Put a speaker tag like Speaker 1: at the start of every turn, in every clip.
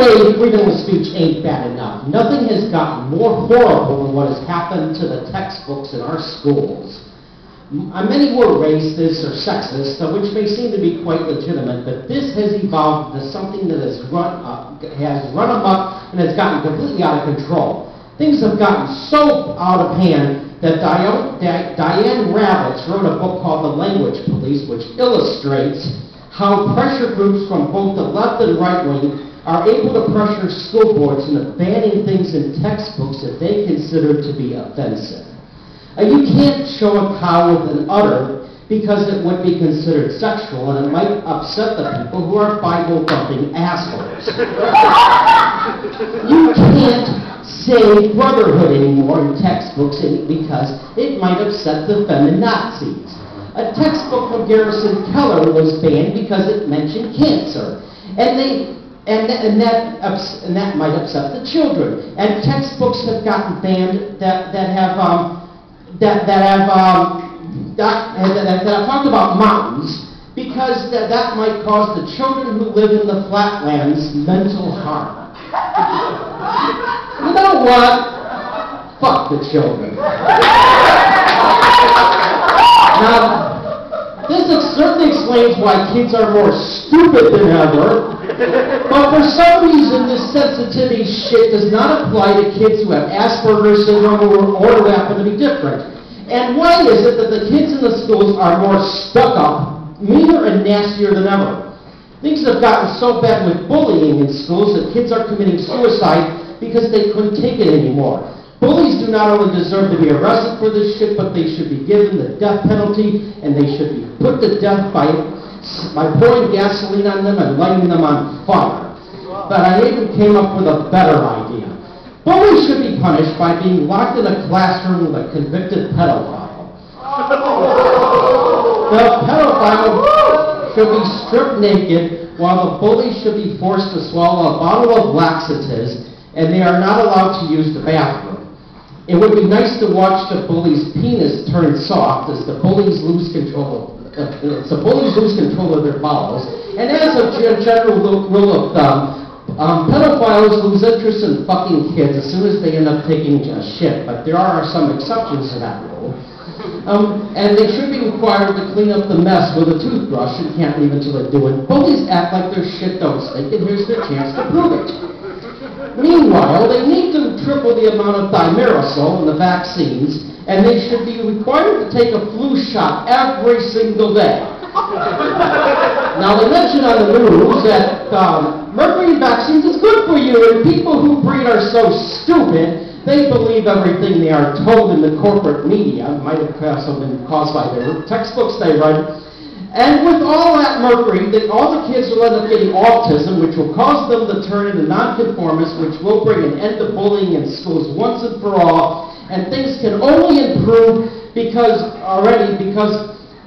Speaker 1: way, freedom of speech ain't bad enough. Nothing has gotten more horrible than what has happened to the textbooks in our schools. Many were racist or sexist, which may seem to be quite legitimate, but this has evolved into something that has run amok and has gotten completely out of control. Things have gotten so out of hand that Diane Ravitz wrote a book called The Language Police, which illustrates how pressure groups from both the left and right wing are able to pressure school boards into banning things in textbooks that they consider to be offensive. You can't show a cow with an udder because it would be considered sexual and it might upset the people who are Bible-thumping assholes. You can't say brotherhood anymore in textbooks because it might upset the feminazis. A textbook from Garrison Keller was banned because it mentioned cancer, and that might upset the children. And textbooks have gotten banned that have talked about mountains because that might cause the children who live in the flatlands mental harm. You know what? Fuck the children. Now, this certainly explains why kids are more stupid than ever, but for some reason this sensitivity shit does not apply to kids who have Asperger's syndrome or who happen to be different. And why is it that the kids in the schools are more stuck up, meaner and nastier than ever? Things have gotten so bad with bullying in schools that kids are committing suicide because they couldn't take it anymore. Bullies do not only deserve to be arrested for this shit, but they should be given the death penalty, and they should be put to death by pouring gasoline on them and lighting them on fire. But I even came up with a better idea. Bullies should be punished by being locked in a classroom with a convicted pedophile. The pedophile should be stripped naked, while the bully should be forced to swallow a bottle of laxatives, and they are not allowed to use the bathroom. It would be nice to watch the bully's penis turn soft as the bullies lose control of their bowels. And as a general rule of thumb, pedophiles lose interest in fucking kids as soon as they end up taking a shit, but there are some exceptions to that rule. And they should be required to clean up the mess with a toothbrush and can't leave until they do it. Bullies act like their shit don't stink, and here's their chance to prove it. Meanwhile, they need to triple the amount of thimerosal in the vaccines, and they should be required to take a flu shot every single day. Now, they mentioned on the news that mercury vaccines is good for you, and people who breed are so stupid, they believe everything they are told in the corporate media. Might have also been caused by their textbooks they read. And with all that mercury, all the kids will end up getting autism, which will cause them to turn into nonconformists, which will bring an end to bullying in schools once and for all. And things can only improve because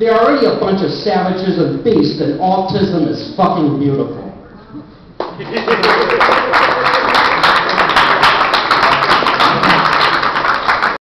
Speaker 1: they're already a bunch of savages and beasts, and autism is fucking beautiful.